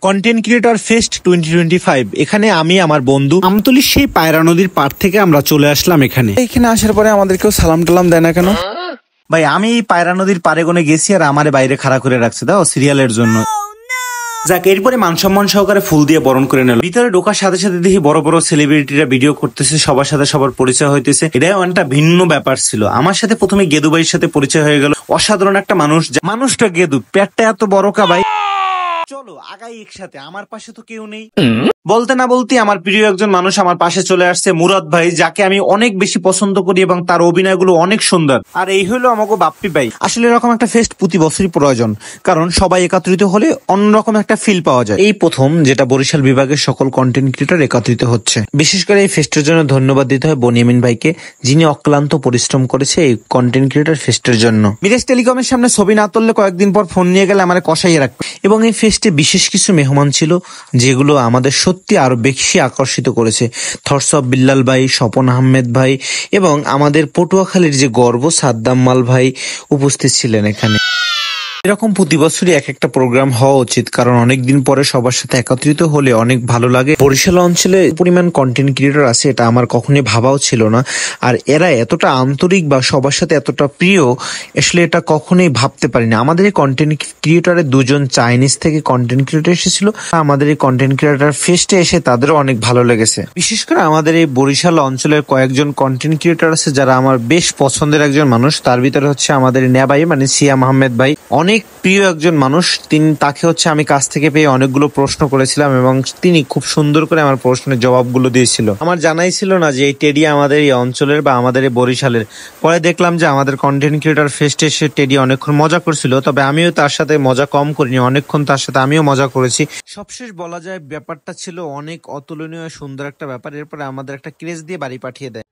Content creator fest 2025। এখানে আমি আমার বন্ধু আমতলির সেই পায়রা নদীর পাড় থেকে আমরা চলে আসলাম এখানে আসার পরে আমাদের কেউ সালাম টালাম দেয় না কেন? ভাই আমি পায়রা নদীর পারে গনে গেছি আর আমারে বাইরে খাড়া করে রাখছে দাও সিরিয়ালের জন্য। যাক, এরপরে মান সম্মান সহকারে ফুল দিয়ে বরণ করে নিল। ভিতরে ঢোকার সাথে সাথে দেখি বড় বড় সেলিব্রিটিরা ভিডিও করতেছে, সবার সাথে সবার পরিচয় হইতেছে। এটাও একটা ভিন্ন ব্যাপার ছিল। আমার সাথে প্রথমে গেদু ভাইয়ের সাথে পরিচয় হয়ে গেল। অসাধারণ একটা মানুষ, মানুষটা গেদু, পেটটা এত বড় কা ভাই। চলো আগাই একসাথে, আমার পাশে তো কেউ নেই। বলতে না বলতে আমার প্রিয় একজন মানুষ আমার পাশে চলে আসছে, মুরাদ ভাই, যাকে আমি অনেক বেশি পছন্দ করি এবং তার অভিনয়গুলো অনেক সুন্দর। আর এই হলো আমাকে বাপ্পি ভাই। আসলে এরকম একটা ফেস্ট প্রতি বছরই প্রয়োজন, কারণ সবাই একত্রিত হলে অন্যরকম একটা ফিল পাওয়া যায়। এই প্রথম যেটা বরিশাল বিভাগের সকল কন্টেন্ট ক্রিয়েটর একত্রিত হচ্ছে। বিশেষ করে এই ফেস্টের জন্য ধন্যবাদ দিতে হয় বনিয়ামিন ভাইকে, যিনি অক্লান্ত পরিশ্রম করেছে এই কন্টেন্ট ক্রিয়েটর ফেস্টের জন্য। মিরাজ টেলিকমের সামনে ছবি না তুললে কয়েকদিন পর ফোন নিয়ে গেলে আমার কষাইয়ে রাখবে। এবং এই ফেস্টে বিশেষ কিছু মেহমান ছিল যেগুলো আমাদের সত্যি আরো বেশি আকর্ষিত করেছে। থটস অফ বিল্লাল ভাই, স্বপন আহমেদ ভাই এবং আমাদের পটুয়াখালীর যে গর্ব সাদ্দাম মাল ভাই উপস্থিত ছিলেন এখানে। এরকম প্রতি বছরই এক একটা প্রোগ্রাম হওয়া উচিত, কারণ অনেকদিন পরে সবার সাথে একত্রিত হলে অনেক ভালো লাগে। বরিশাল অঞ্চলে পরিমাণ কন্টেন্ট ক্রিয়েটর আছে এটা আমার কখনোই ভাবাও ছিল না। আর এরা এতটা আন্তরিক বা সবার সাথে এতটা প্রিয়, আসলে এটা কখনোই ভাবতে পারি না। আমাদের এই কন্টেন্ট ক্রিয়েটরের দুজন চাইনিজ থেকে কন্টেন্ট ক্রিয়েটর এসেছিল। আমাদের এই কন্টেন্ট ক্রিয়েটর ফেস্টে এসে তাদেরও অনেক ভালো লেগেছে। বিশেষ করে আমাদের এই বরিশাল অঞ্চলের কয়েকজন কন্টেন্ট ক্রিয়েটর আছে যারা আমার বেশ পছন্দের একজন মানুষ। তার ভিতরে হচ্ছে আমাদের নেবাই মানে সিয়াম আহমেদ ভাই, অনেক প্রিয় একজন মানুষ। তাকে হচ্ছে আমি কাছ থেকে পেয়ে অনেকগুলো প্রশ্ন করেছিলাম এবং তিনি খুব সুন্দর করে আমার প্রশ্নের জবাবগুলো দিয়েছিল। আমার জানাই ছিল না যে এই টেডি আমাদের এই অঞ্চলের বা আমাদের এই বরিশালের। পরে দেখলাম যে আমাদের কন্টেন্ট ক্রিয়েটর ফেস্টে এসে টেডি অনেকক্ষণ মজা করছিল, তবে আমিও তার সাথে মজা কম করিনি, অনেকক্ষণ তার সাথে আমিও মজা করেছি। সবশেষ বলা যায় ব্যাপারটা ছিল অনেক অতুলনীয় সুন্দর একটা ব্যাপার। এরপরে আমাদের একটা ক্রেজ দিয়ে বাড়ি পাঠিয়ে দেয়।